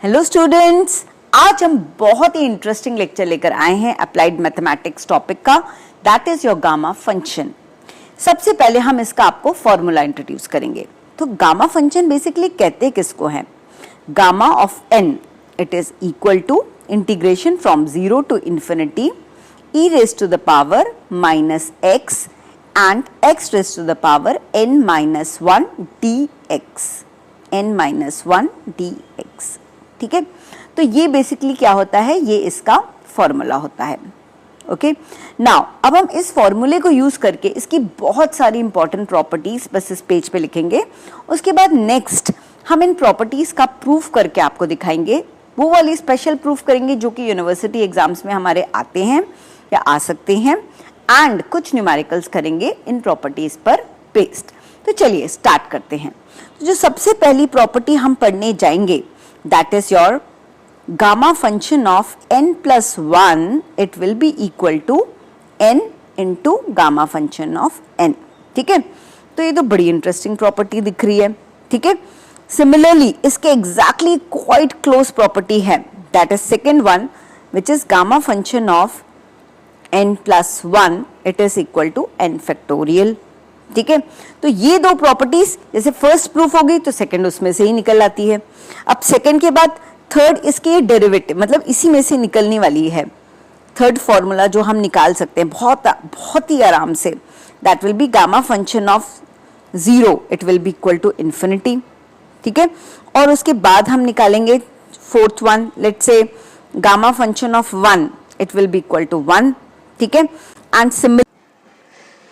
Hello students, आज हम बहुत ही इंटरेस्टिंग लेक्चर लेकर आए हैं अप्लाइड मैथमेटिक्स टॉपिक का, that is your gamma function. सबसे पहले हम इसका आपको फॉर्मूला इंट्रोड्यूस करेंगे। तो गामा फंक्शन बेसिकली कहते किसको हैं? Gamma of n, it is equal to integration from 0 to infinity e raised to the power minus x and x raised to the power n minus 1 dx, n minus 1 dx। ठीक है, तो ये basically क्या होता है? ये इसका formula होता है। ओके, नाउ अब हम इस फॉर्मूले को यूज करके इसकी बहुत सारी इंपॉर्टेंट प्रॉपर्टीज बस इस पेज पे लिखेंगे। उसके बाद नेक्स्ट हम इन प्रॉपर्टीज का प्रूफ करके आपको दिखाएंगे। वो वाली स्पेशल प्रूफ करेंगे जो कि यूनिवर्सिटी एग्जाम्स में हमारे आते हैं या आ सकते हैं, एंड कुछ न्यूमेरिकल्स करेंगे इन प्रॉपर्टीज पर बेस्ड। तो चलिए स्टार्ट करते हैं। तो जो सबसे पहली प्रॉपर्टी हम पढ़ने जाएंगे that is your gamma function of n plus 1, it will be equal to n into gamma function of n। ठीक है, तो ये तो बड़ी इंटरेस्टिंग प्रॉपर्टी दिख रही है। ठीक है, सिमिलरली इसके एग्जैक्टली क्वाइट क्लोज प्रॉपर्टी है that is second one which is gamma function of n plus 1, it is equal to n factorial. ठीक है, तो ये दो प्रॉपर्टीज जैसे फर्स्ट प्रूफ हो गई तो सेकंड उसमें से ही निकल आती है। अब सेकंड के बाद थर्ड इसके डेरिवेटिव मतलब इसी में से निकलने वाली है। थर्ड फॉर्मूला जो हम निकाल सकते हैं बहुत ही आराम से, that will be gamma function of 0, it will be equal to infinity. ठीक है, और उसके बाद हम निकालेंगे fourth one, let's say gamma function of 1, it will be equal to 1। ठीक है, एंड सिमिलर।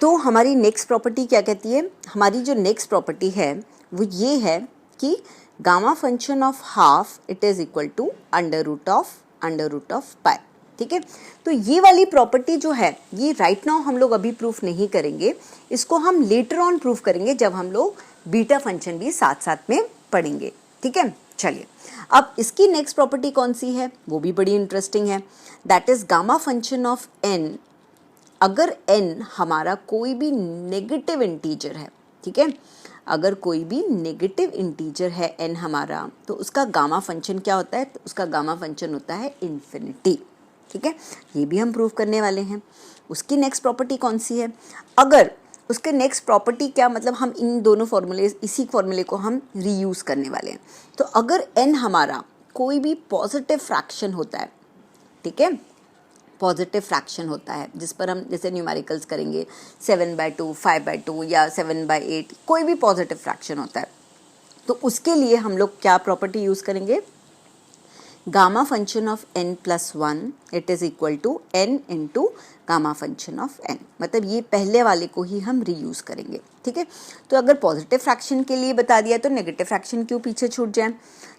तो हमारी नेक्स्ट प्रॉपर्टी क्या कहती है? हमारी जो नेक्स्ट प्रॉपर्टी है वो ये है कि gamma function of half it is equal to under root of pi. ठीक है, तो ये वाली प्रॉपर्टी जो है ये राइट नाउ हम लोग अभी प्रूफ नहीं करेंगे, इसको हम लेटर ऑन प्रूफ करेंगे जब हम लोग बीटा फंक्शन भी साथ साथ में पढ़ेंगे। ठीक है, चलिए अब इसकी नेक्स्ट प्रॉपर्टी कौन सी है? वो भी बड़ी इंटरेस्टिंग है, that is gamma function of n, अगर n हमारा कोई भी नेगेटिव इंटीजर है। ठीक है, अगर कोई भी नेगेटिव इंटीजर है n हमारा, तो उसका गामा फंक्शन क्या होता है? तो उसका गामा फंक्शन होता है इन्फिनिटी। ठीक है, ये भी हम प्रूव करने वाले हैं। उसकी नेक्स्ट प्रॉपर्टी कौन सी है? अगर उसके नेक्स्ट प्रॉपर्टी क्या, मतलब हम इन दोनों फॉर्मूले, इसी फॉर्मूले को हम रीयूज करने वाले हैं। तो अगर n हमारा कोई भी पॉजिटिव फ्रैक्शन होता है, ठीक है, पॉजिटिव फ्रैक्शन होता है जिस पर हम जैसे न्यूमेरिकल्स करेंगे 7/2, 5/2 या 7/8, कोई भी पॉजिटिव फ्रैक्शन होता है, तो उसके लिए हम लोग क्या प्रॉपर्टी यूज करेंगे? Gamma function of n plus 1, it is equal to n into gamma function of n, मतलब ये पहले वाले को ही हम रीयूज करेंगे। ठीक है, तो अगर पॉजिटिव फ्रैक्शन के लिए बता दिया तो नेगेटिव फ्रैक्शन क्यों पीछे छूट जाए?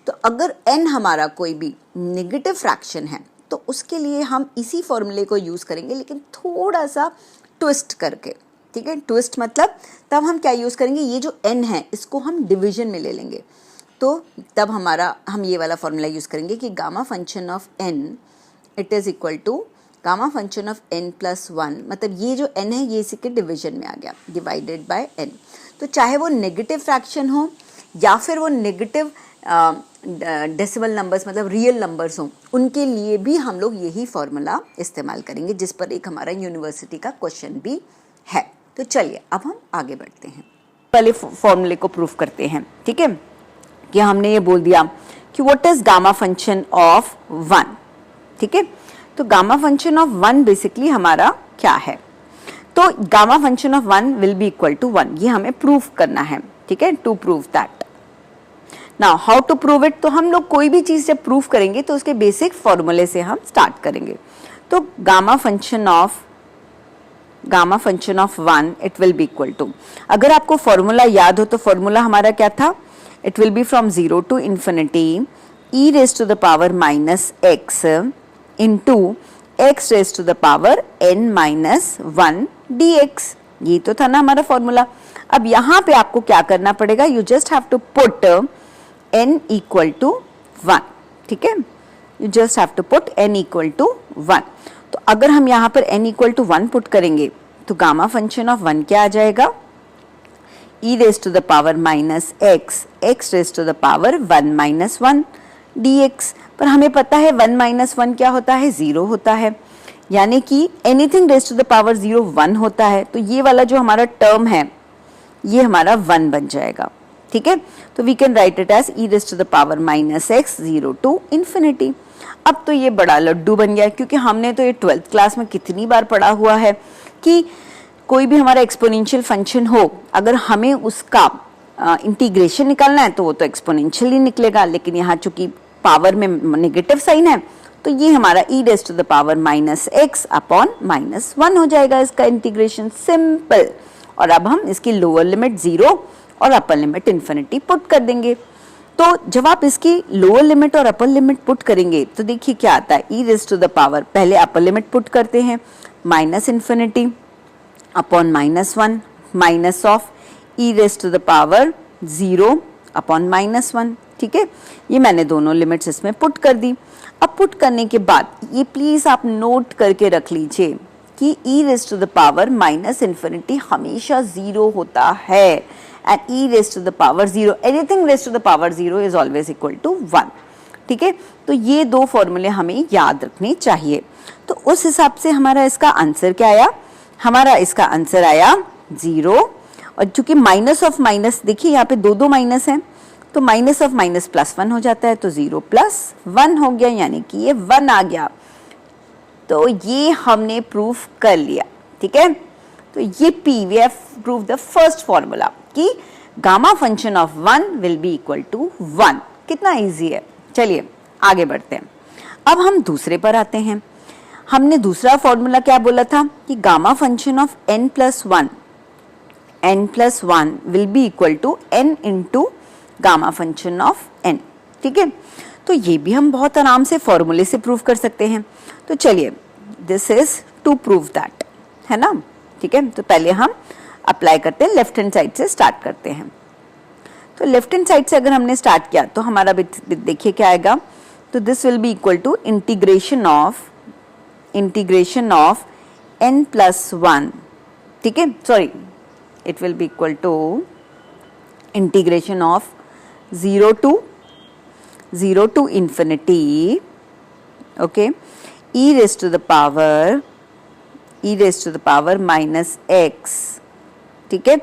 तो अगर n हमारा कोई भी नेगेटिव फ्रैक्शन है तो उसके लिए हम इसी फॉर्मूले को यूज करेंगे, लेकिन थोड़ा सा ट्विस्ट करके। ठीक है, ट्विस्ट मतलब तब हम क्या यूज करेंगे? ये जो n है इसको हम डिवीजन में ले लेंगे, तो तब हम ये वाला फॉर्मूला यूज करेंगे कि gamma function of n it is equal to gamma function of n plus 1, मतलब ये जो n है ये इसी के डिवीजन में आ गया, डिवाइडेड बाय n। तो चाहे वो नेगेटिव फ्रैक्शन हो या फिर वो नेगेटिव डेसिमल नंबर्स मतलब रियल नंबर्स हों, उनके लिए भी हम लोग यही फॉर्मूला इस्तेमाल करेंगे, जिस पर एक हमारा यूनिवर्सिटी का क्वेश्चन भी है। तो चलिए अब हम आगे बढ़ते हैं, पहले फॉर्मूले को प्रूफ करते हैं। ठीक है, कि हमने ये बोल दिया कि what is gamma function of 1। ठीक है, तो गामा फंक्शन ऑफ 1 बेसिकली हमारा क्या है? तो gamma function of 1 will be equal to 1, ये हमें प्रूफ करना है। ठीक है, to prove that. Now how to prove it? तो हम लोग कोई भी चीज जब प्रूव करेंगे तो उसके बेसिक फॉर्मूले से हम स्टार्ट करेंगे। तो gamma function of 1 it will be equal to, अगर आपको फॉर्मूला याद हो तो फॉर्मूला हमारा क्या था? It will be from 0 to infinity e raised to the power minus x into x raised to the power n minus 1 dx। ये तो था ना हमारा फॉर्मूला। अब यहाँ पे आपको क्या करना पड़ेगा? You just have to put n equal to 1। ठीक है, you just have to put n equal to 1। तो अगर हम यहाँ पर n इक्वल टू 1 पुट करेंगे तो गामा फंक्शन ऑफ 1 क्या आ जाएगा? e raised to the power minus x, x raised to the power 1 minus 1 dx। पर हमें पता है 1 माइनस 1 क्या होता है, 0 होता है, यानी कि anything raise to the power 0 1 होता है। तो ये वाला जो हमारा टर्म है ये हमारा 1 बन जाएगा, ठीक है। तो we can write it as e raise to the power minus x 0 to infinity. अब तो ये बड़ा लड्डू बन गया, क्योंकि हमने तो ये 12th क्लास में कितनी बार पढ़ा हुआ है कि कोई भी हमारा एक्सपोनेंशियल फंक्शन हो, अगर हमें उसका इंटीग्रेशन निकालना है तो वो तो एक्सपोनेंशियल ही निकलेगा, लेकिन यहाँ चूंकि पावर में नेगेटिव साइन है तो ये हमारा e raise to the power minus x upon minus 1 हो जाएगा इसका इंटीग्रेशन, सिंपल। और अब हम इसकी लोअर लिमिट 0 और अपर लिमिट इन्फिनिटी पुट कर देंगे। तो जब आप इसकी लोअर लिमिट और अपर लिमिट पुट करेंगे तो देखिए क्या आता है, e raise to the power, पहले अपर लिमिट पुट करते हैं minus infinity upon minus 1 minus of e raise to the power 0 upon minus 1, ठीक है। ये मैंने दोनों लिमिट्स इसमें पुट कर दी। अब पुट करने के बाद ये प्लीज आप नोट करके रख लीजिए कि e raise to the power minus infinity हमेशा 0 होता है, and e raise to the power 0, anything raise to the power 0 is always equal to 1, ठीक है। तो ये दो फॉर्मूले हमें याद रखने चाहिए। तो उस हिसाब से हमारा इसका आंसर क्या आया, हमारा इसका आंसर आया 0। और चूंकि माइनस ऑफ माइनस, देखिए यहाँ पे दो माइनस है, तो माइनस ऑफ माइनस प्लस 1 हो जाता है, तो 0 प्लस 1 हो गया, यानी कि ये 1 आ गया। तो ये हमने प्रूफ कर लिया, ठीक है। तो ये P, we have prove the first formula कि gamma function of 1 will be equal to 1। कितना इजी है। चलिए आगे बढ़ते हैं। अब हम दूसरे पर आते हैं। हमने दूसरा फॉर्मूला क्या बोला था कि gamma function of n plus 1 will be equal to n into gamma function of n, ठीक है। तो ये भी हम बहुत आराम से फॉर्मूले से प्रूव कर सकते हैं। तो चलिए, this is to prove that, है ना, ठीक है। तो पहले हम अप्लाई करते हैं, लेफ्ट हैंड साइड से स्टार्ट करते हैं। तो लेफ्ट हैंड साइड से अगर हमने स्टार्ट किया तो हमारा देखिए क्या आएगा, तो this will be equal to integration of n plus 1, ठीक है, sorry, it will be equal to integration of 0 to infinity, okay, e raised to the power minus x, ठीक है,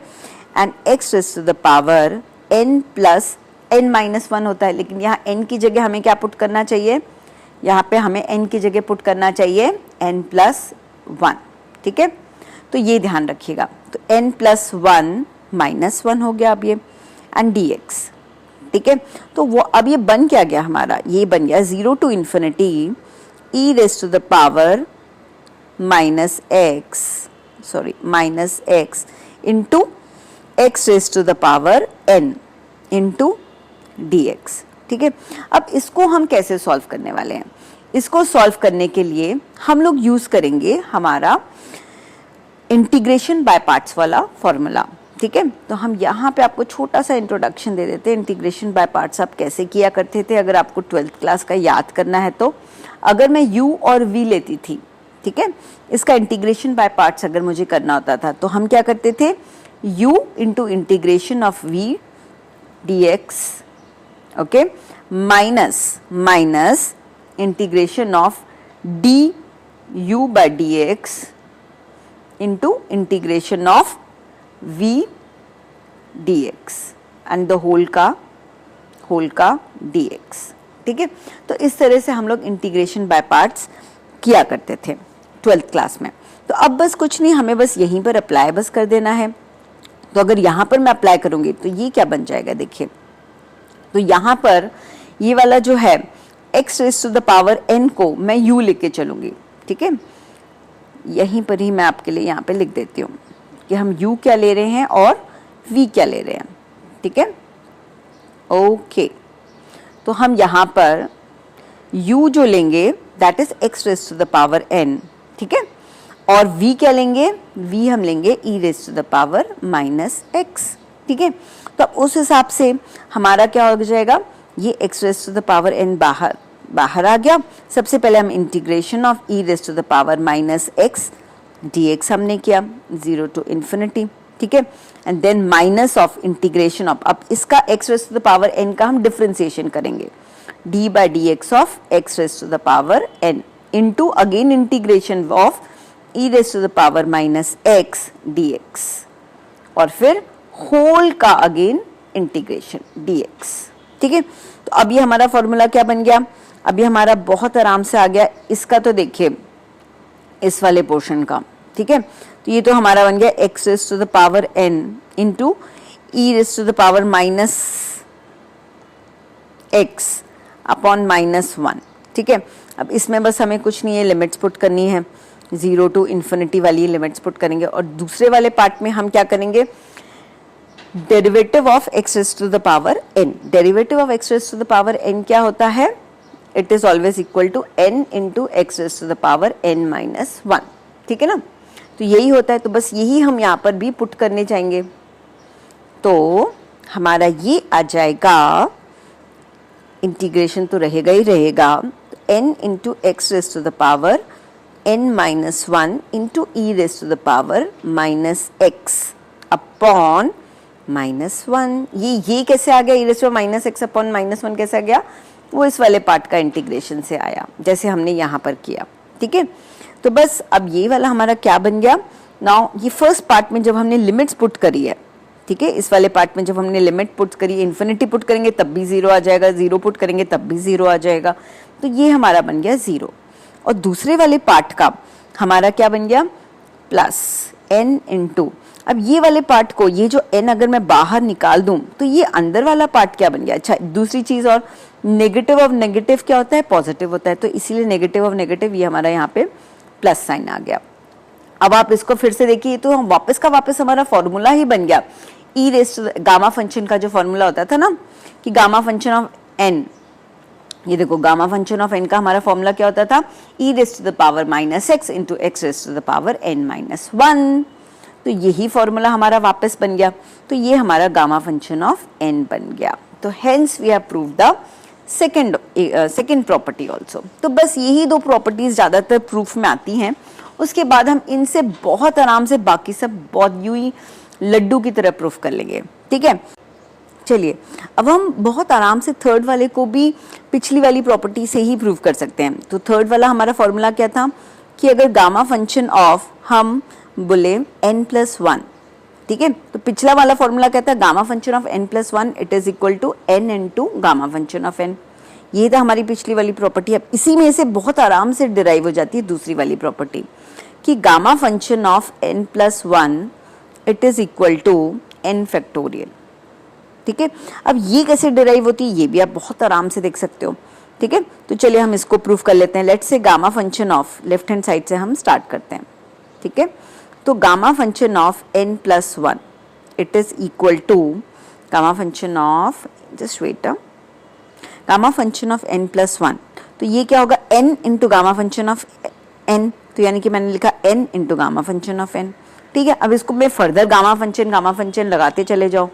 and x raised to the power n plus n minus 1 होता है, लेकिन यहाँ n की जगह हमें क्या पुट करना चाहिए, यहाँ पे हमें n की जगह पुट करना चाहिए n plus 1, ठीक है। तो ये ध्यान रखिएगा। तो n plus 1 minus 1 हो गया अब ये, and dx, ठीक है। तो वो अब ये बन क्या गया हमारा, ये बन गया 0 to infinity e raise to the power minus x into x raise to the power n into dx, ठीक है। अब इसको हम कैसे सॉल्व करने वाले हैं, इसको सॉल्व करने के लिए हम लोग यूज करेंगे हमारा इंटीग्रेशन बाय पार्ट्स वाला फॉर्मूला, ठीक है। तो हम यहाँ पे आपको छोटा सा इंट्रोडक्शन दे देते हैं, इंटीग्रेशन बाय पार्ट्स आप कैसे किया करते थे, अगर आपको 12th क्लास का याद करना है तो। अगर मैं u और v लेती थी, ठीक है, इसका इंटीग्रेशन बाय पार्ट्स अगर मुझे करना होता था तो हम क्या करते थे, u into integration of v dx, okay, minus integration of du by dx into integration of v dx and the whole का dx, ठीक है। तो इस तरह से हम लोग इंटीग्रेशन बाय पार्ट्स किया करते थे 12th क्लास में। तो अब बस कुछ नहीं, हमें बस यहीं पर अप्लाई बस कर देना है। तो अगर यहाँ पर मैं अप्लाई करूंगी तो ये क्या बन जाएगा, देखिए, तो यहाँ पर ये वाला जो है x raise to the power n को मैं u लेके चलूंगी, ठीक है। यहीं पर ही मैं आपके लिए यहाँ पे लिख देती हूँ कि हम u क्या ले रहे हैं और v क्या ले रहे हैं, ठीक है, ओके। तो हम यहाँ पर u जो लेंगे that is x raise to the power n, ठीक है, और v क्या लेंगे, v हम लेंगे e raise to the power minus x, ठीक है। तो उस हिसाब से हमारा क्या हो जाएगा, ये x raise to the power n बाहर आ गया। सबसे पहले हम integration of e raise to the power minus x dx हमने किया 0 टू इन्फिनिटी, ठीक है, and then minus of integration of, अब इसका x raise to the power n का हम डिफरेंशिएशन करेंगे। D by d x of x raise to the power n into again integration of e raise to the power minus x D x और फिर whole का again integration dx। ठीक है, तो अब ये हमारा फॉर्मूला क्या बन गया, अब ये हमारा बहुत आराम से आ गया। इसका तो देखिए इस वाले पोर्शन का, ठीक है, तो ये तो हमारा बन गया x raise to the power n into e raise to the power minus x upon minus 1। ठीक है, अब इसमें बस हमें कुछ नहीं है, लिमिट्स पुट करनी है, 0 टू इन्फिनिटी वाली लिमिट्स पुट करेंगे। और दूसरे वाले पार्ट में हम क्या करेंगे, derivative of x raise to the power n. Derivative of x raise to the power n क्या होता है, it is always equal to n into x raise to the power n minus 1। ठीक है ना, तो यही होता है, तो बस यही हम यहाँ पर भी पुट करने जाएंगे। तो हमारा ये आ जाएगा, इंटीग्रेशन तो रहेगा ही रहेगा, n into x raise to the power n minus 1 into e raise to the power minus x upon minus 1। ये कैसे आ गया, e raise to minus x upon minus 1 कैसे आ गया, वो इस वाले पार्ट का इंटीग्रेशन से आया, जैसे हमने यहाँ पर किया। ठीक है, तो बस अब ये वाला हमारा क्या बन गया, नाउ ये फर्स्ट पार्ट में जब हमने लिमिट्स पुट करी है, ठीक है, इस वाले पार्ट में जब हमने लिमिट पुट करी, इन्फिनिटी पुट करेंगे तब भी 0 आ जाएगा, 0 पुट करेंगे तब भी 0 आ जाएगा, तो ये हमारा बन गया 0। और दूसरे वाले पार्ट का हमारा क्या बन गया, प्लस n इंटू, अब ये वाले पार्ट को, ये जो n अगर मैं बाहर निकाल दूं तो ये अंदर वाला पार्ट क्या बन गया। अच्छा, दूसरी चीज और, नेगेटिव ऑफ नेगेटिव क्या होता है, पॉजिटिव होता है, तो इसीलिए नेगेटिव ऑफ नेगेटिव ये हमारा यहाँ पे प्लस साइन आ गया। अब आप इसको फिर से देखिए, तो हम वापस का वापस हमारा फॉर्मूला ही बन गया, e raise to gamma function का जो फॉर्मूला होता था ना, कि गामा फंक्शन ऑफ n, ये देखो गामा फंक्शन ऑफ n का हमारा फॉर्मूला क्या होता था, e raise to the power minus x into x raise to the power n minus 1। तो यही फॉर्मूला हमारा वापस बन गया, तो ये हमारा गामा फंक्शन ऑफ n बन गया। तो hence we have proved the second property also. तो बस यही दो प्रॉपर्टीज ज्यादातर प्रूफ में आती हैं, उसके बाद हम इनसे बहुत आराम से बाकी सब बहुत यूं ही लड्डू की तरह प्रूफ कर लेंगे। ठीक है, चलिए अब हम बहुत आराम से थर्ड वाले को भी पिछली वाली प्रॉपर्टी से ही प्रूव कर सकते हैं। तो थर्ड वाला हमारा फॉर्मूला क्या था, कि अगर गामा फंक्शन ऑफ हम बोले n+1, ठीक है, तो पिछला वाला फॉर्मूला क्या था, gamma function of n+1 it is equal to n into gamma function of n। ये था हमारी पिछली वाली प्रॉपर्टी। अब इसी में से बहुत आराम से डिराइव हो जाती है दूसरी वाली प्रॉपर्टी, कि gamma function of n+1 it is equal to n factorial. ठीक है, अब ये कैसे डिराइव होती है ये भी आप बहुत आराम से देख सकते हो। ठीक है, तो चलिए हम इसको प्रूफ कर लेते हैं। Let's say gamma function of, left hand side से हम स्टार्ट करते हैं। ठीक है, तो gamma function of n+1 it is equal to gamma function of, just wait, gamma function of n+1, तो ये क्या होगा, n into gamma function of n, तो यानी कि मैंने लिखा n into gamma function of n। ठीक है, अब इसको मैं फर्दर गामा फंक्शन लगाते चले जाओ,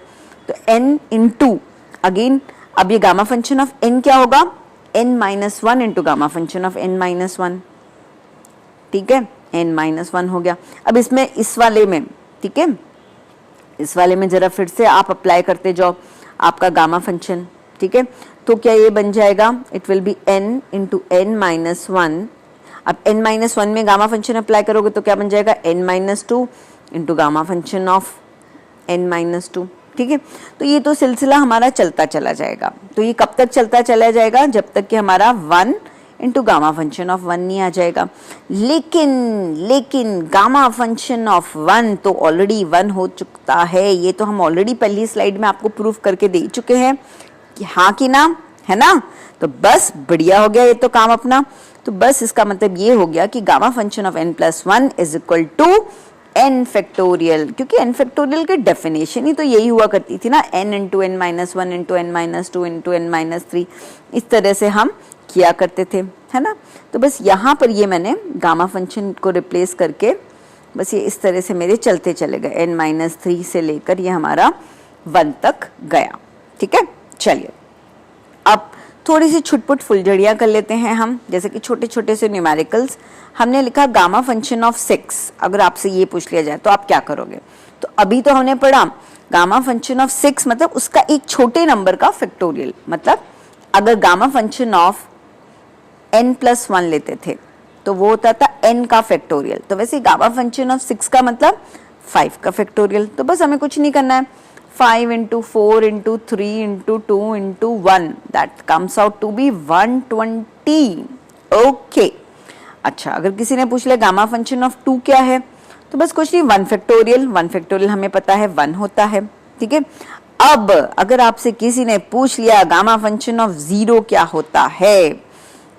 तो n इंटू अगेन, अब ये गामा फंक्शन ऑफ n क्या होगा, n-1 into gamma function of n-1। ठीक है, n-1 हो गया। अब इसमें इस वाले में, ठीक है, इस वाले में जरा फिर से आप अप्लाई करते जाओ आपका गामा फंक्शन। ठीक है, तो क्या ये बन जाएगा, it will B n into n-1। अब n-1 में गामा फंक्शन अप्लाई करोगे तो क्या बन जाएगा, n-2 into gamma function of n-2। ठीक है, तो ये तो सिलसिला हमारा चलता चला जाएगा। तो ये कब तक चलता चला जाएगा, जब तक कि हमारा 1 इंटू गामा फंक्शन ऑफ 1 नहीं आ जाएगा। लेकिन गामा फंक्शन ऑफ 1 तो ऑलरेडी 1 हो चुका है। ये तो हम ऑलरेडी पहली स्लाइड में आपको प्रूफ करके दे चुके हैं कि हाँ कि ना, है ना। तो बस बढ़िया हो गया ये तो काम अपना। तो बस इसका मतलब ये हो गया कि gamma function of n+1 is equal to n factorial, क्योंकि n फैक्टोरियल की डेफिनेशन ही तो यही हुआ करती थी ना, n into n-1 into n-2 into n-3, इस तरह से हम किया करते थे, है ना। तो बस यहाँ पर ये मैंने गामा फंक्शन को रिप्लेस करके बस ये इस तरह से मेरे चलते चले गए, n-3 से लेकर ये हमारा 1 तक गया। ठीक है, चलिए अब थोड़ी सी छुटपुट फुलझड़ियाँ कर लेते हैं हम, जैसे कि छोटे छोटे से न्यूमेरिकल्स। हमने लिखा गामा फंक्शन ऑफ 6, अगर आपसे ये पूछ लिया जाए तो आप क्या करोगे। तो अभी तो हमने पढ़ा गामा फंक्शन ऑफ 6 मतलब उसका एक छोटे नंबर का फैक्टोरियल, मतलब अगर गामा फंक्शन ऑफ n+1 लेते थे तो वो होता था n का फैक्टोरियल। तो वैसे गामा फंक्शन ऑफ 6 का मतलब 5 का फैक्टोरियल। तो बस हमें कुछ नहीं करना है, 5 into 4 into 3 into 2 into 1, that comes out to be 120। Okay अच्छा, अगर किसी ने पूछ लिया गामा फंक्शन ऑफ 2 क्या है, तो बस कुछ नहीं, 1 फैक्टोरियल हमें पता है 1 होता है, ठीक है। अब अगर आपसे किसी ने पूछ लिया गामा फंक्शन ऑफ 0 क्या होता है,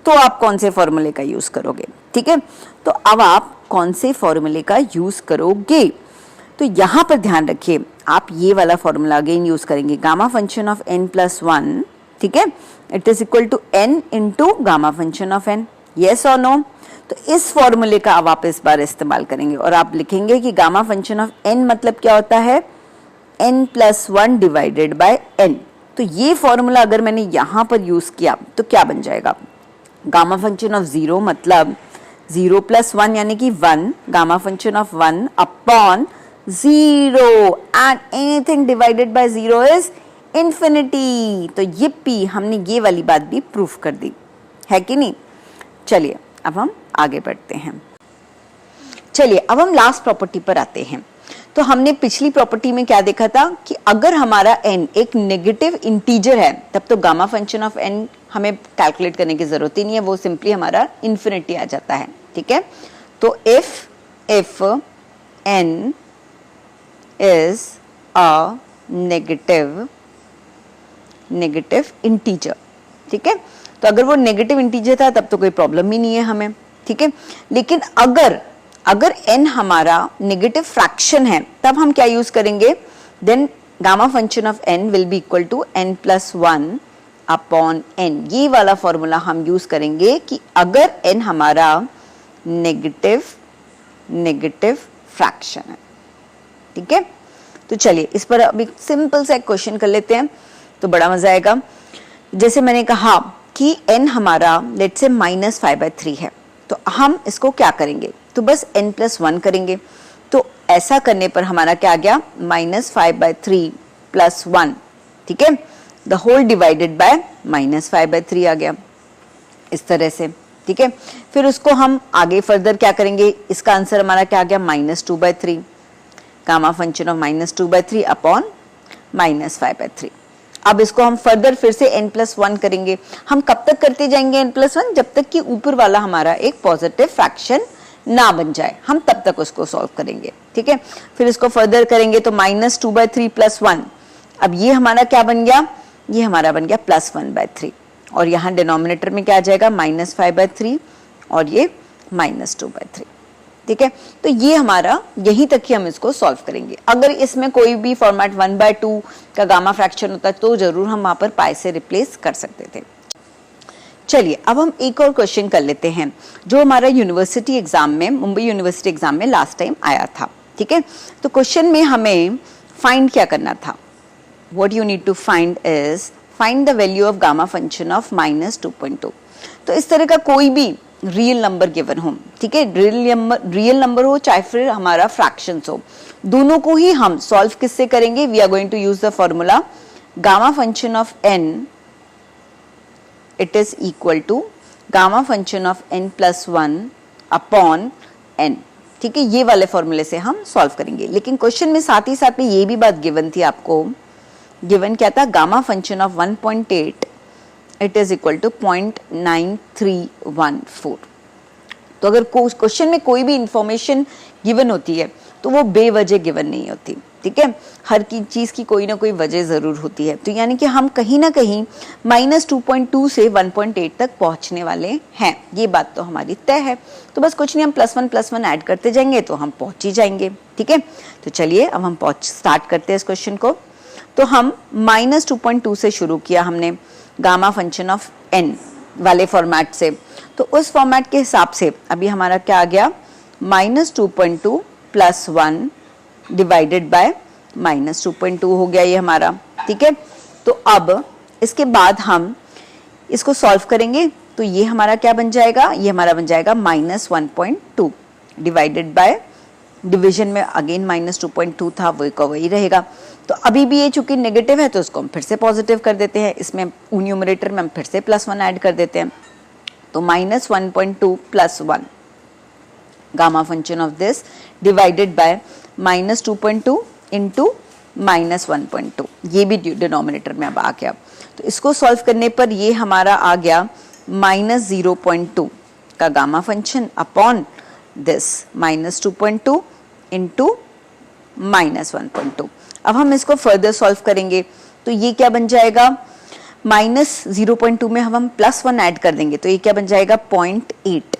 तो आप कौन से फॉर्मूले का यूज करोगे, ठीक है। तो अब आप कौन से फॉर्मूले का यूज करोगे, तो यहां पर ध्यान रखिए, आप ये वाला फॉर्मूला अगेन यूज करेंगे, गामा फंक्शन ऑफ n+1, ठीक है, it is equal to n into gamma function of n, yes और नो। तो इस फॉर्मूले का अब आप इस बार इस्तेमाल करेंगे और आप लिखेंगे कि गामा फंक्शन ऑफ n मतलब क्या होता है, n+1 डिवाइडेड बाय n। तो ये फॉर्मूला अगर मैंने यहां पर यूज किया तो क्या बन जाएगा, गामा फंक्शन ऑफ 0 मतलब 0 + 1 यानी कि 1, gamma function of 1 upon 0 and anything divided by 0 is infinity. तो yippee, हमने ये वाली बात भी प्रूफ कर दी है कि नहीं। चलिए अब हम आगे बढ़ते हैं। चलिए अब हम लास्ट प्रॉपर्टी पर आते हैं। तो हमने पिछली प्रॉपर्टी में क्या देखा था कि अगर हमारा n एक नेगेटिव इंटीजर है तब तो गामा फंक्शन ऑफ n हमें कैलकुलेट करने की जरूरत ही नहीं है, वो सिंपली हमारा इन्फिनिटी आ जाता है, ठीक है। तो if n is a negative integer, ठीक है, तो अगर वो नेगेटिव इंटीजर था तब तो कोई प्रॉब्लम ही नहीं है हमें, ठीक है। लेकिन अगर n हमारा नेगेटिव फ्रैक्शन है तब हम क्या यूज करेंगे, then gamma function of n will be equal to n+1 upon n। ये वाला फॉर्मूला हम यूज करेंगे कि अगर n हमारा नेगेटिव फ्रैक्शन है, ठीक है। तो चलिए इस पर अभी सिंपल सा एक क्वेश्चन कर लेते हैं तो बड़ा मजा आएगा। जैसे मैंने कहा कि n हमारा लेट्स से -5/3 है, तो हम इसको क्या करेंगे, तो बस n+1 करेंगे। तो ऐसा करने पर हमारा क्या आ गया, -5/3 + 1, ठीक है, द होल डिवाइडेड बाय -5/3 आ गया इस तरह से, ठीक है। फिर उसको हम आगे फर्दर क्या करेंगे, इसका आंसर हमारा क्या आ गया, -2/3, गामा फंक्शन ऑफ -2/3 अपॉन -5/3। अब इसको हम फर्दर फिर से n+1 करेंगे। हम कब तक करते जाएंगे n+1, जब तक कि ऊपर वाला हमारा एक पॉजिटिव फ्रैक्शन ना बन जाए, हम तब तक उसको सॉल्व करेंगे, ठीक है। फिर इसको फर्दर करेंगे तो -2/3 + 1, अब ये हमारा क्या बन गया, ये हमारा बन गया +1/3, और यहाँ डिनोमिनेटर में क्या आ जाएगा, -5/3 और ये -2/3, ठीक है। तो ये हमारा यहीं तक ही हम इसको सॉल्व करेंगे। अगर इसमें कोई भी फॉर्मेट 1/2 का गामा फ्रैक्शन होता तो जरूर हम वहां पर पाई से रिप्लेस कर सकते थे। चलिए अब हम एक और क्वेश्चन कर लेते हैं जो हमारा यूनिवर्सिटी एग्जाम में, मुंबई यूनिवर्सिटी एग्जाम में लास्ट टाइम आया था, ठीक है। तो क्वेश्चन में हमें फाइंड क्या करना था, what you need to find is find the value of gamma function of -2.2। तो इस तरह का कोई भी रियल नंबर गिवन हो, ठीक है, रियल नंबर हो चाहे फिर हमारा फ्रैक्शंस हो, दोनों को ही हम सॉल्व किससे करेंगे, we are going to use the formula gamma function of n, it is equal to gamma function of n+1 upon n, ठीक है। ये वाले फॉर्मूले से हम सॉल्व करेंगे। लेकिन क्वेश्चन में साथ ही साथ में ये भी बात गिवन थी आपको, गिवन क्या था, gamma function of 1.8 it is equal to 0.9314। तो अगर क्वेश्चन में कोई भी इंफॉर्मेशन गिवन होती है तो वो बेवजह गिवन नहीं होती, ठीक है, हर की चीज की कोई ना कोई वजह जरूर होती है। तो यानी कि हम कहीं ना कहीं -2.2 से 1.8 तक पहुंचने वाले हैं, ये बात तो हमारी तय है। तो बस कुछ नहीं, हम +1 ऐड करते जाएंगे तो हम पहुंच ही जाएंगे, ठीक है। तो चलिए अब हम स्टार्ट करते हैं इस क्वेश्चन को। तो हम -2.2 से शुरू किया हमने गामा फंक्शन ऑफ n वाले फॉर्मेट से, तो उस फॉर्मेट के हिसाब से अभी हमारा क्या आ गया, -2.2 + 1 डिवाइडेड बाय -2.2 हो गया ये हमारा, ठीक है। तो अब इसके बाद हम इसको सॉल्व करेंगे तो ये हमारा क्या बन जाएगा, ये हमारा बन जाएगा -1.2 डिवाइडेड बाय डिवीजन में अगेन -2.2 था, वही का वही रहेगा। तो अभी भी ये चूंकि नेगेटिव है तो इसको हम फिर से पॉजिटिव कर देते हैं, इसमें न्यूमरेटर में हम फिर से +1 ऐड कर देते हैं। तो -1.2 + 1 gamma function of this divided by -2.2 into -1.2, ये भी डिनोमिनेटर में अब आ गया। तो इसको सॉल्व करने पर ये हमारा आ गया -0.2 का gamma function upon this -2.2 into -1.2। अब हम इसको फर्दर सॉल्व करेंगे तो ये क्या बन जाएगा, -0.2 में हम +1 ऐड कर देंगे तो ये क्या बन जाएगा 0.8,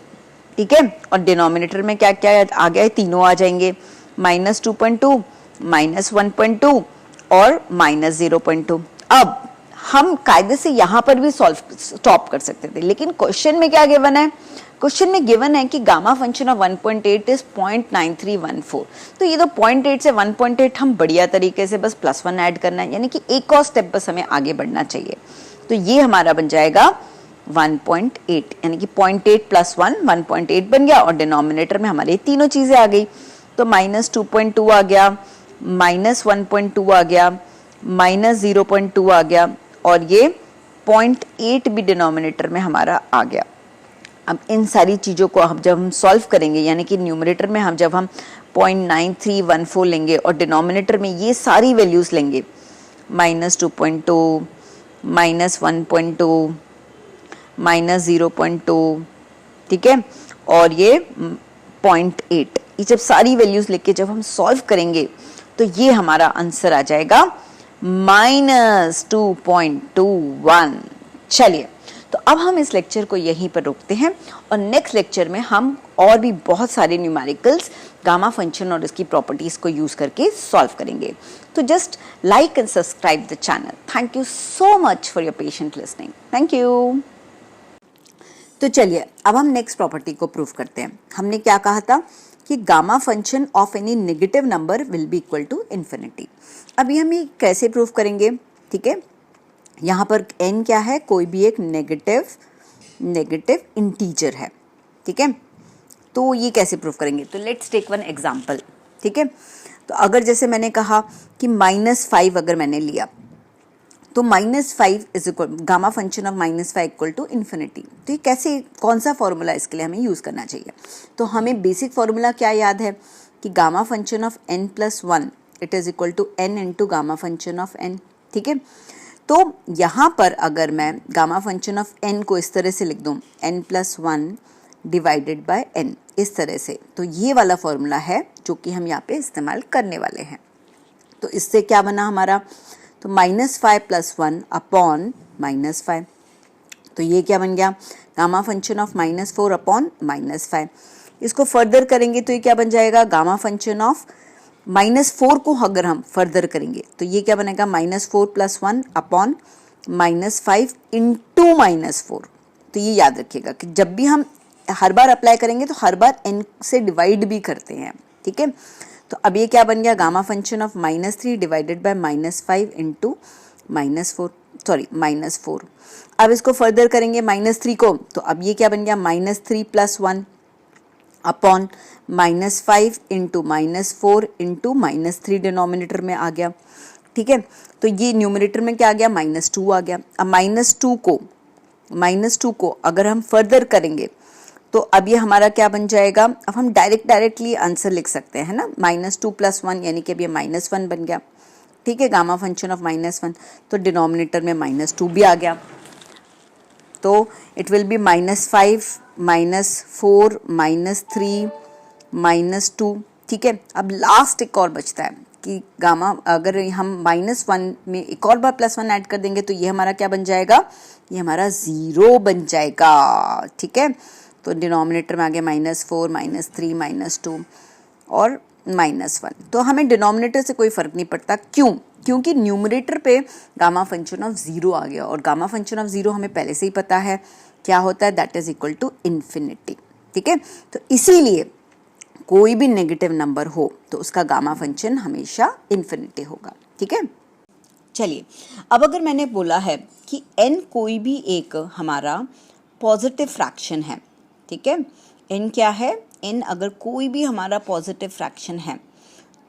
ठीक है। और डिनोमिनेटर में क्या क्या आ गया है, तीनों आ जाएंगे, -2.2, -1.2 और -0.2। अब हम कायदे से यहाँ पर भी स्टॉप कर सकते थे, लेकिन क्वेश्चन में क्या गिवन है, क्वेश्चन में गिवन है कि गामा फंक्शन ऑफ 1.8 इज 0.9314। तो ये तो 0.8 से 1.8 हम बढ़िया तरीके से बस +1 ऐड करना है, यानी कि एक और स्टेप बस हमें आगे बढ़ना चाहिए। तो ये हमारा बन जाएगा 1.8, यानी कि 0.8 + 1 1.8 बन गया और डिनोमिनेटर में हमारे तीनों चीजें आ गई। तो -2.2 आ गया, -1.2 आ गया, -0.2 आ गया और ये 0.8 भी डिनोमिनेटर में हमारा आ गया। अब इन सारी चीज़ों को हम जब हम सॉल्व करेंगे, यानी कि न्यूमरेटर में हम जब हम 0.9314 लेंगे और डिनोमिनेटर में ये सारी वैल्यूज़ लेंगे, -2.2, -1.2, -0.2, ठीक है, और ये 0.8, ये जब सारी वैल्यूज़ लेके जब हम सॉल्व करेंगे तो ये हमारा आंसर आ जाएगा -2.21। चलिए, तो अब हम इस लेक्चर को यहीं पर रोकते हैं और नेक्स्ट लेक्चर में हम और भी बहुत सारे न्यूमेरिकल्स गामा फंक्शन और इसकी प्रॉपर्टीज को यूज करके सॉल्व करेंगे। तो just like and subscribe the channel. Thank you so much for your patient listening. Thank you. तो चलिए अब हम नेक्स्ट प्रॉपर्टी को प्रूव करते हैं। हमने क्या कहा था कि gamma function of any negative number will be equal to infinity. अभी हम ये कैसे प्रूव करेंगे, ठीक है। यहाँ पर n क्या है, कोई भी एक नेगेटिव इंटीजर है, ठीक है। तो ये कैसे प्रूव करेंगे, तो लेट्स टेक वन एग्जांपल, ठीक है। तो अगर जैसे मैंने कहा कि -5 अगर मैंने लिया तो -5 is equal gamma function of -5 equal to infinity. तो ये कैसे, कौन सा फॉर्मूला इसके लिए हमें यूज करना चाहिए। तो हमें बेसिक फॉर्मूला क्या याद है कि gamma function of n+1 it is equal to n into gamma function of n, ठीक है। तो यहाँ पर अगर मैं गामा फंक्शन ऑफ n को इस तरह से लिख दूँ, n+1 डिवाइडेड बाय n, इस तरह से, तो ये वाला फॉर्मूला है जो कि हम यहाँ पे इस्तेमाल करने वाले हैं। तो इससे क्या बना हमारा, तो -5 + 1 अपॉन -5, तो ये क्या बन गया, गामा फंक्शन ऑफ -4 अपॉन -5। इसको फर्दर करेंगे तो ये क्या बन जाएगा, गामा फंक्शन ऑफ -4 को अगर हम फर्दर करेंगे तो ये क्या बनेगा, -4 + 1 अपॉन -5 इंटू -4। तो ये याद रखिएगा कि जब भी हम हर बार अप्लाई करेंगे तो हर बार n से डिवाइड भी करते हैं, ठीक है। तो अब ये क्या बन गया, gamma function of -3 divided by -5 into -4। अब इसको फर्दर करेंगे -3 को, तो अब ये क्या बन गया, -3 + 1 अपॉन -5 इंटू -4 इंटू -3 डिनोमिनेटर में आ गया, ठीक है। तो ये न्यूमरेटर में क्या आ गया, -2 आ गया। अब -2 को अगर हम फर्दर करेंगे तो अब ये हमारा क्या बन जाएगा, अब हम डायरेक्टली आंसर लिख सकते हैं ना, -2 + 1 यानी कि अब ये -1 बन गया, ठीक है, गामा फंक्शन ऑफ -1। तो डिनोमिनेटर में -2 भी आ गया, तो इट विल बी -5 -4 -3 -2, ठीक है। अब लास्ट एक और बचता है कि गामा अगर हम -1 में एक और बार +1 ऐड कर देंगे तो ये हमारा क्या बन जाएगा, ये हमारा 0 बन जाएगा, ठीक है। तो डिनोमिनेटर में आ गया -4 -3 -2 और -1। तो हमें डिनोमिनेटर से कोई फर्क नहीं पड़ता, क्यों, क्योंकि न्यूमरेटर पे गामा फंक्शन ऑफ 0 आ गया और गामा फंक्शन ऑफ 0 हमें पहले से ही पता है क्या होता है, that is equal to infinity, ठीक है। तो इसीलिए कोई भी नेगेटिव नंबर हो तो उसका गामा फंक्शन हमेशा इन्फिनिटी होगा, ठीक है। चलिए, अब अगर मैंने बोला है कि n कोई भी एक हमारा पॉजिटिव फ्रैक्शन है, ठीक है, n क्या है, n अगर कोई भी हमारा पॉजिटिव फ्रैक्शन है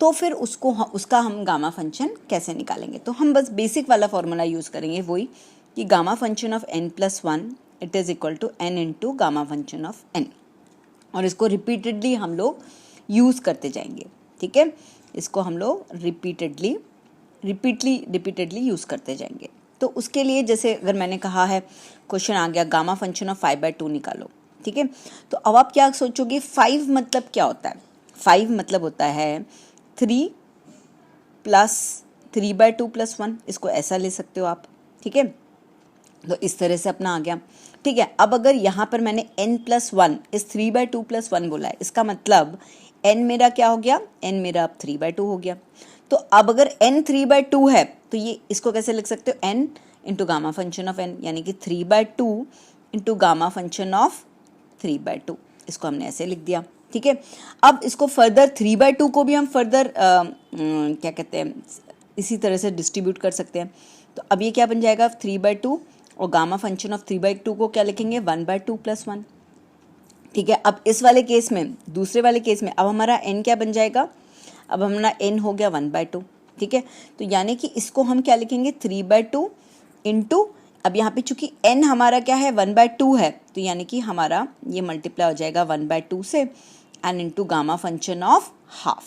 तो फिर उसका हम गामा फंक्शन कैसे निकालेंगे। तो हम बस बेसिक वाला फॉर्मूला यूज़ करेंगे, वही कि gamma function of n+1 it is equal to n into gamma function of n, और इसको रिपीटेडली हम लोग यूज़ करते जाएंगे। ठीक है, इसको हम लोग रिपीटेडली यूज़ करते जाएंगे। तो उसके लिए जैसे अगर मैंने कहा है क्वेश्चन आ गया गामा फंक्शन ऑफ 5/2 निकालो, ठीक है, तो अब आप क्या सोचोगे 5 मतलब क्या होता है। 5 मतलब होता है 3 प्लस 3/2 प्लस 1, इसको ऐसा ले सकते हो आप। ठीक है, तो इस तरह से अपना आ गया। ठीक है, अब अगर यहाँ पर मैंने n+1 इस 3/2 प्लस 1 बोला है, इसका मतलब n मेरा क्या हो गया, n मेरा अब 3/2 हो गया। तो अब अगर n 3/2 है तो ये इसको कैसे लिख सकते हो, n into gamma function of n, यानी कि 3/2 इंटू गामा फंक्शन ऑफ 3/2, इसको हमने ऐसे लिख दिया। ठीक है, अब इसको फर्दर 3/2 को भी हम फर्दर क्या कहते हैं इसी तरह से डिस्ट्रीब्यूट कर सकते हैं। तो अब ये क्या बन जाएगा 3/2, और गामा फंक्शन ऑफ 3/2 को क्या लिखेंगे 1/2 प्लस 1। ठीक है, अब इस वाले केस में, दूसरे वाले केस में अब हमारा n क्या बन जाएगा, अब हमारा n हो गया 1/2। ठीक है, तो यानी कि इसको हम क्या लिखेंगे 3/2 इंटू, अब यहाँ पे चूंकि n हमारा क्या है 1/2 है, तो यानी कि हमारा ये मल्टीप्लाई हो जाएगा 1/2 से and into gamma function of half.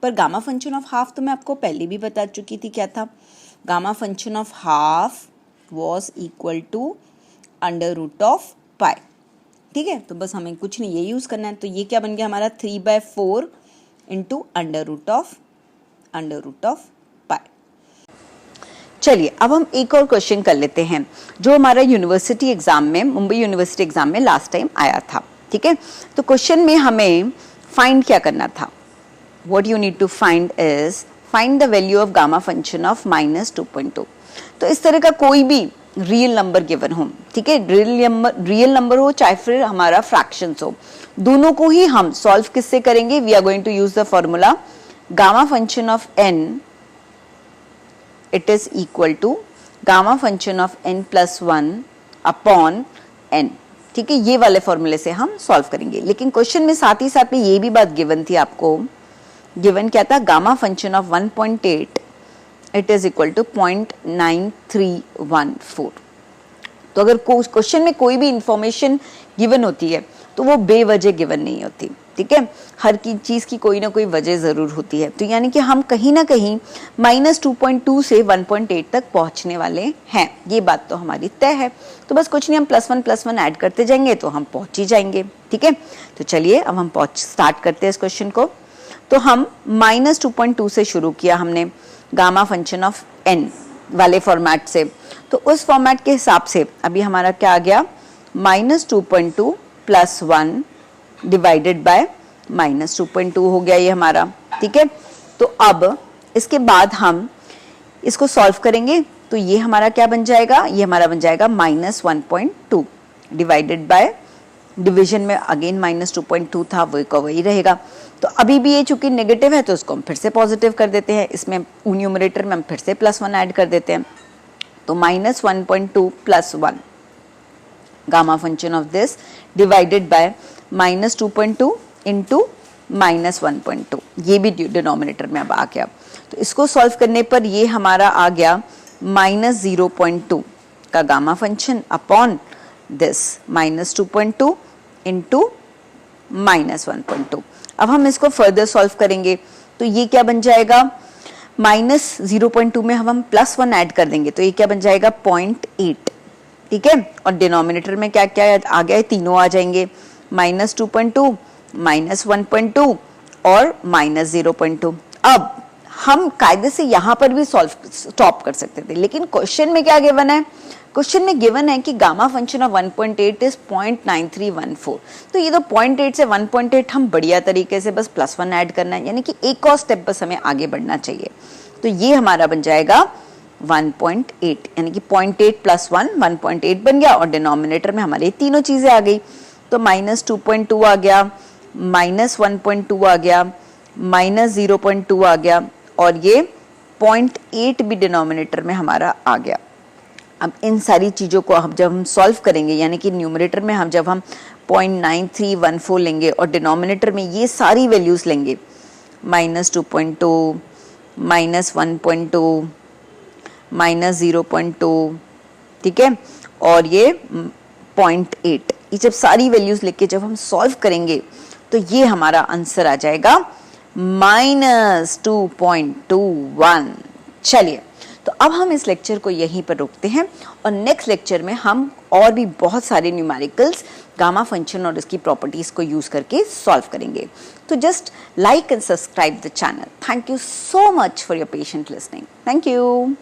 पर गामा फंक्शन ऑफ हाफ तो मैं आपको पहले भी बता चुकी थी क्या था, gamma function of half was equal to √of pi. ठीक है, तो बस हमें कुछ नहीं ये यूज़ करना है। तो ये क्या बन गया हमारा 3/4 इंटू √ऑफ पाई। चलिए अब हम एक और क्वेश्चन कर लेते हैं जो हमारा यूनिवर्सिटी एग्जाम में, मुंबई यूनिवर्सिटी एग्जाम में लास्ट टाइम आया था। ठीक है, तो क्वेश्चन में हमें फाइंड क्या करना था, what you need to find is find the value of gamma function of -2.2। तो इस तरह का कोई भी रियल नंबर गिवन हो, ठीक है, रियल नंबर हो चाहे फिर हमारा फ्रैक्शंस हो, दोनों को ही हम सॉल्व किससे करेंगे, we are going to use the formula gamma function of n it is equal to gamma function of n+1 upon n। ठीक है, ये वाले फॉर्मूले से हम सॉल्व करेंगे। लेकिन क्वेश्चन में साथ ही साथ में ये भी बात गिवन थी आपको, गिवन क्या था, gamma function of 1.8 it is equal to 0.9314। तो अगर क्वेश्चन में कोई भी इंफॉर्मेशन गिवन होती है तो वो बेवजह गिवन नहीं होती। ठीक है, हर की चीज़ की कोई ना कोई वजह ज़रूर होती है। तो यानी कि हम कहीं ना कहीं -2.2 से 1.8 तक पहुंचने वाले हैं, ये बात तो हमारी तय है। तो बस कुछ नहीं, हम +1 ऐड करते जाएंगे तो हम पहुंच ही जाएंगे। ठीक है, तो चलिए अब हम स्टार्ट करते हैं इस क्वेश्चन को। तो हम -2.2 से शुरू किया हमने गामा फंक्शन ऑफ n वाले फॉर्मेट से, तो उस फॉर्मेट के हिसाब से अभी हमारा क्या आ गया, -2.2 प्लस 1 डिवाइडेड बाय -2.2 हो गया ये हमारा। ठीक है, तो अब इसके बाद हम इसको सॉल्व करेंगे, तो ये हमारा क्या बन जाएगा, ये हमारा बन जाएगा -1.2 डिवाइडेड बाय, डिवीजन में अगेन -2.2 था, वही का वही रहेगा। तो अभी भी ये चूंकि नेगेटिव है तो इसको हम फिर से पॉजिटिव कर देते हैं, इसमें न्यूमरेटर में हम फिर से +1 ऐड कर देते हैं। तो -1.2 plus 1 gamma function of this divided by -2.2 into -1.2, ये भी डिनोमिनेटर में अब आ गया। तो इसको सॉल्व करने पर ये हमारा आ गया -0.2 का gamma function upon this -2.2 into -1.2। अब हम इसको फर्दर सॉल्व करेंगे तो ये क्या बन जाएगा, -0.2 में हम +1 ऐड कर देंगे तो ये क्या बन जाएगा 0.8। ठीक है, और डिनोमिनेटर में क्या क्या आ गया है, तीनों आ जाएंगे, -2.2 -1.2 और -0.2। अब हम कायदे से यहाँ पर भी स्टॉप कर सकते थे, लेकिन क्वेश्चन में क्या गिवन है, क्वेश्चन में गिवन है कि गामा फंक्शन ऑफ 1.8 इज 0.9314। तो ये तो 0.8 से 1.8 हम बढ़िया तरीके से बस +1 ऐड करना है, यानी कि एक और स्टेप बस हमें आगे बढ़ना चाहिए। तो ये हमारा बन जाएगा 1.8, यानी कि 0.8 प्लस 1 1.8 बन गया, और डिनोमिनेटर में हमारे तीनों चीजें आ गई। तो -2.2 आ गया, -1.2 आ गया, -0.2 आ गया, और ये 0.8 भी डिनोमिनेटर में हमारा आ गया। अब इन सारी चीज़ों को हम जब हम सॉल्व करेंगे, यानी कि न्यूमरेटर में हम जब हम 0.9314 लेंगे और डिनोमिनेटर में ये सारी वैल्यूज लेंगे, -2.2, -1.2, -0.2, ठीक है, और ये 0.8, ये जब सारी वैल्यूज लेके जब हम सॉल्व करेंगे तो ये हमारा आंसर आ जाएगा -2.21। चलिए, तो अब हम इस लेक्चर को यहीं पर रोकते हैं और नेक्स्ट लेक्चर में हम और भी बहुत सारे न्यूमेरिकल्स गामा फंक्शन और इसकी प्रॉपर्टीज को यूज करके सॉल्व करेंगे। तो just like and subscribe the channel. Thank you so much for your patient listening. Thank you.